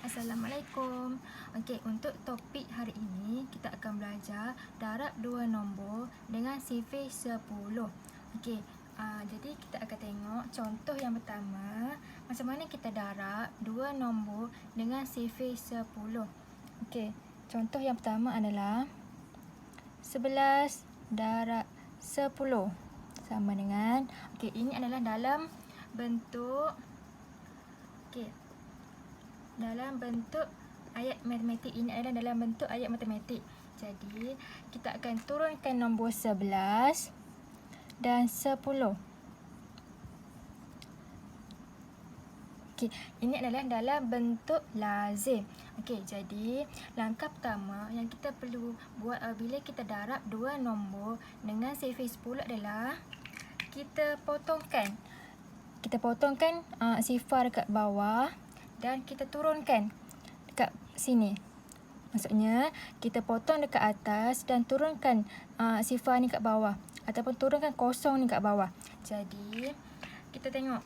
Assalamualaikum. Okey, untuk topik hari ini kita akan belajar darab dua nombor dengan sifar 10. Okey, jadi kita akan tengok contoh yang pertama, macam mana kita darab dua nombor dengan sifar 10. Okey, contoh yang pertama adalah 11 darab 10 sama dengan, okey, ini adalah dalam bentuk dalam bentuk ayat matematik. Ini adalah dalam bentuk ayat matematik. Jadi, kita akan turunkan nombor 11 dan 10. Okey, ini adalah dalam bentuk lazim. Okey, jadi langkah pertama yang kita perlu buat apabila kita darab dua nombor dengan sifar 10 adalah kita potongkan. Kita potongkan sifar dekat bawah dan kita turunkan dekat sini. Maksudnya, kita potong dekat atas dan turunkan sifar ni kat bawah. Ataupun turunkan kosong ni kat bawah. Jadi, kita tengok.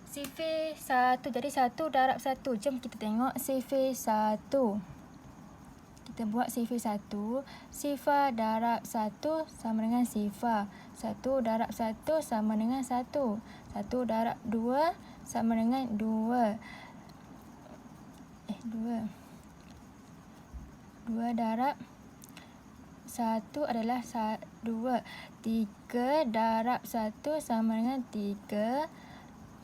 Sifar 1, jadi 1 darab 1. Jom kita tengok sifar 1. Kita buat sifar 1. Sifar darab 1 sama dengan sifar. 1 darab 1 sama dengan 1. 1 darab 2 sama dengan 2. 2 darab 1 adalah 2. 3 darab 1 sama dengan 3.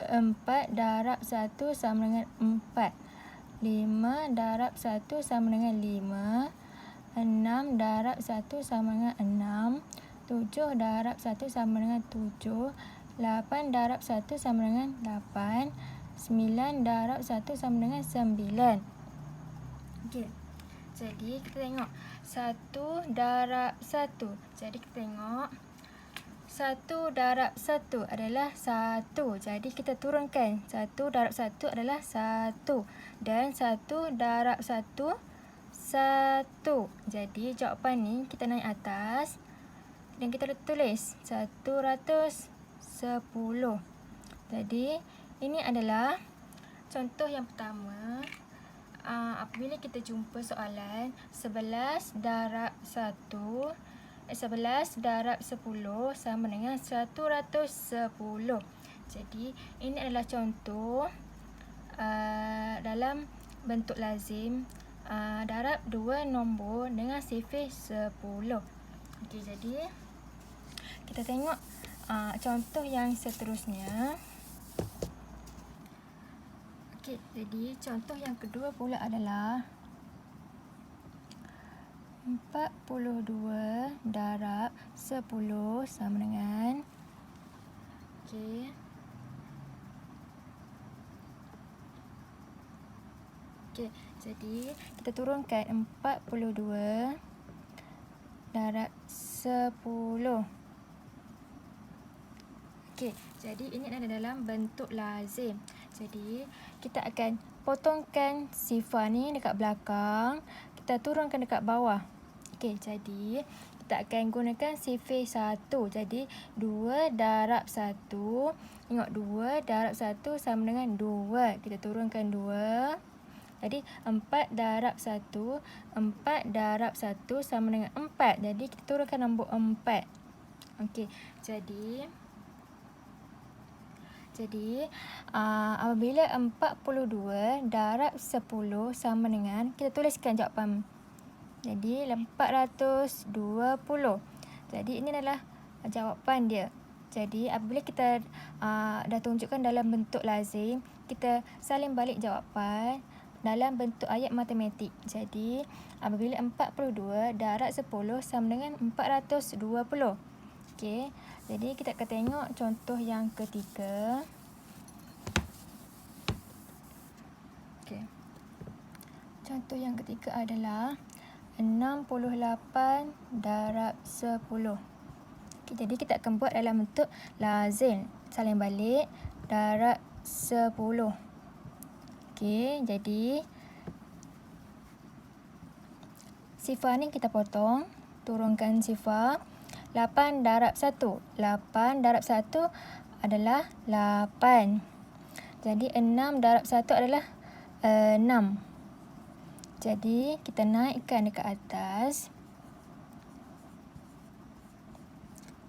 4 darab 1 sama dengan 4. 5 darab 1 sama dengan 5. 6 darab 1 sama dengan 6. 7 darab 1 sama dengan 7. 8 darab 1 sama dengan 8. 9 darab 1 sama dengan 9. Okey. Jadi, kita tengok 1 darab 1. Jadi, kita tengok 1 darab 1 adalah 1. Jadi, kita turunkan. 1 darab 1 adalah 1. Dan 1 darab 1, 1. Jadi, jawapan ni kita naik atas. Dan kita tulis 110. Jadi, ini adalah contoh yang pertama. Apabila kita jumpa soalan 11 darab 1, 11 darab 10 sama dengan 110. Jadi, ini adalah contoh dalam bentuk lazim darab dua nombor dengan sifar 10. Okey, jadi kita tengok contoh yang seterusnya. Okey, jadi contoh yang kedua pula adalah 42 darab 10 sama dengan, okey, jadi kita turunkan 42 darab 10. Okey, jadi ini adalah dalam bentuk lazim. Jadi, kita akan potongkan sifar ni dekat belakang. Kita turunkan dekat bawah. Okey, jadi kita akan gunakan sifar 1. Jadi, 2 darab 1. Tengok, 2 darab 1 sama dengan 2. Kita turunkan 2. Jadi, 4 darab 1. 4 darab 1 sama dengan 4. Jadi, kita turunkan nombor 4. Okey, jadi apabila 42 darab 10 sama dengan, kita tuliskan jawapan. Jadi, 420. Jadi, ini adalah jawapan dia. Jadi, apabila kita dah tunjukkan dalam bentuk lazim, kita salin balik jawapan dalam bentuk ayat matematik. Jadi, apabila 42 darab 10 sama dengan 420. Okey, jadi kita akan tengok contoh yang ketiga. Okey. Contoh yang ketiga adalah 68 darab 10. Okey, jadi kita akan buat dalam bentuk lazim. Salin balik darab 10. Okey, jadi sifar ni kita potong, turunkan sifar. 8 darab 1. 8 darab 1 adalah 8. Jadi 6 darab 1 adalah 6. Jadi, kita naikkan dekat atas.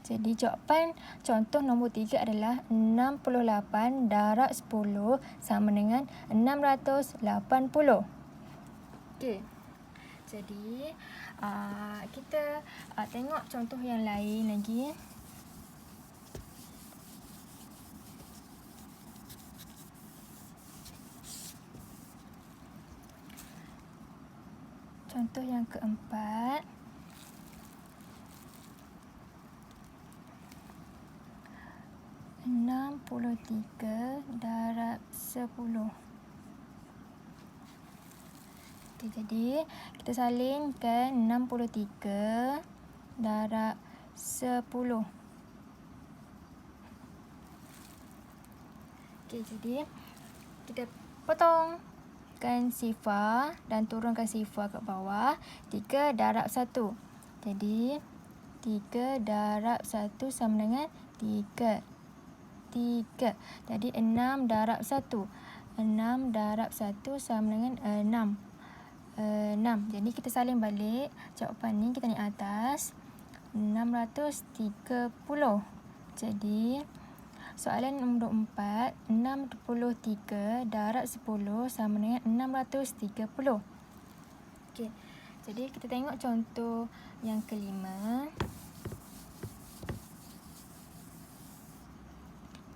Jadi, jawapan contoh nombor 3 adalah 68 darab 10 sama dengan 680. Okey. Jadi, kita tengok contoh yang lain lagi. Contoh yang keempat. (63 darab 10). Okay, jadi, kita salingkan 63 darab 10. Okay, jadi, kita potongkan sifar dan turunkan sifar ke bawah. 3 darab 1. Jadi, 3 darab 1 sama dengan 3. Jadi, 6 darab 1. 6 darab 1 sama dengan 6. 6. Jadi, kita salin balik. Jawapan ni kita naik atas. 630. Jadi, soalan nombor 4. 63 darab 10 sama dengan 630. Okey. Jadi, kita tengok contoh yang kelima.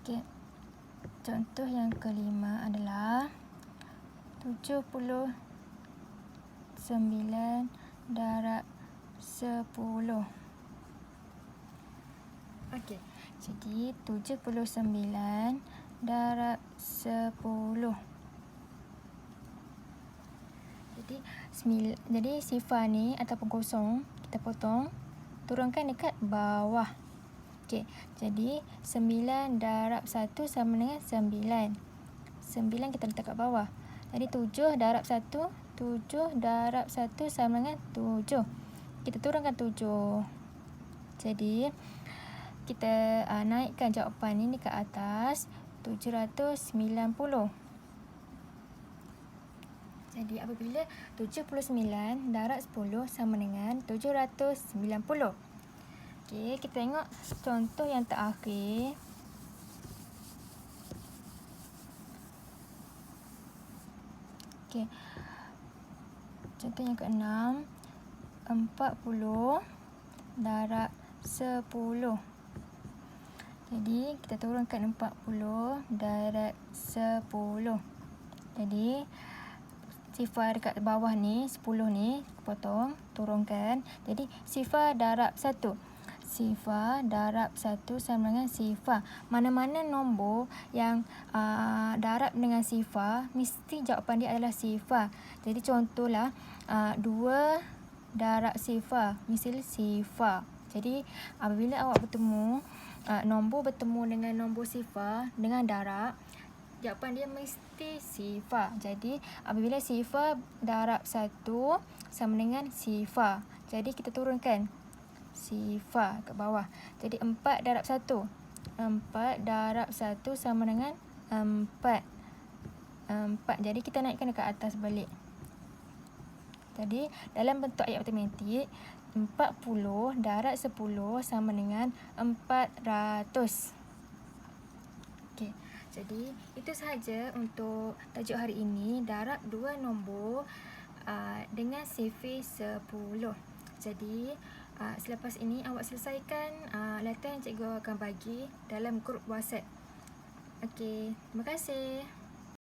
Okey. Contoh yang kelima adalah 79 darab 10. Okey. Jadi 79 darab 10. Jadi sifar ni ataupun kosong kita potong, turunkan dekat bawah. Okey. Jadi 9 darab 1 sama dengan 9. 9 kita letak kat bawah. Jadi 7 darab 1, 7 darab 1 sama dengan 7. Kita turunkan 7. Jadi kita naikkan jawapan ini ke atas, 790. Jadi apabila 79 darab 10 sama dengan 790. Okey, kita tengok contoh yang terakhir. Okey. Contoh yang ke-6, 40 darab 10. Jadi, kita turunkan 40 darab 10. Jadi, sifar dekat bawah ni, 10 ni, potong, turunkan. Jadi, sifar darab 1. Sifar darab 1 sama dengan sifar. Mana-mana nombor yang darab dengan sifar, mesti jawapan dia adalah sifar. Jadi, contohlah, 2 darab sifar, mesti sifar. Jadi, apabila awak bertemu, nombor bertemu dengan nombor sifar dengan darab, jawapan dia mesti sifar. Jadi, apabila sifar darab 1 sama dengan sifar, jadi kita turunkan sifar ke bawah. Jadi, 4 darab 1. 4 darab 1 sama dengan 4. 4. Jadi, kita naikkan dekat atas balik. Jadi, dalam bentuk ayat matematik, 40 darab 10 sama dengan 400. Okey. Jadi, itu sahaja untuk tajuk hari ini. Darab 2 nombor dengan sifar 10. Jadi, selepas ini awak selesaikan latihan yang cikgu akan bagi dalam grup WhatsApp. Okey, terima kasih.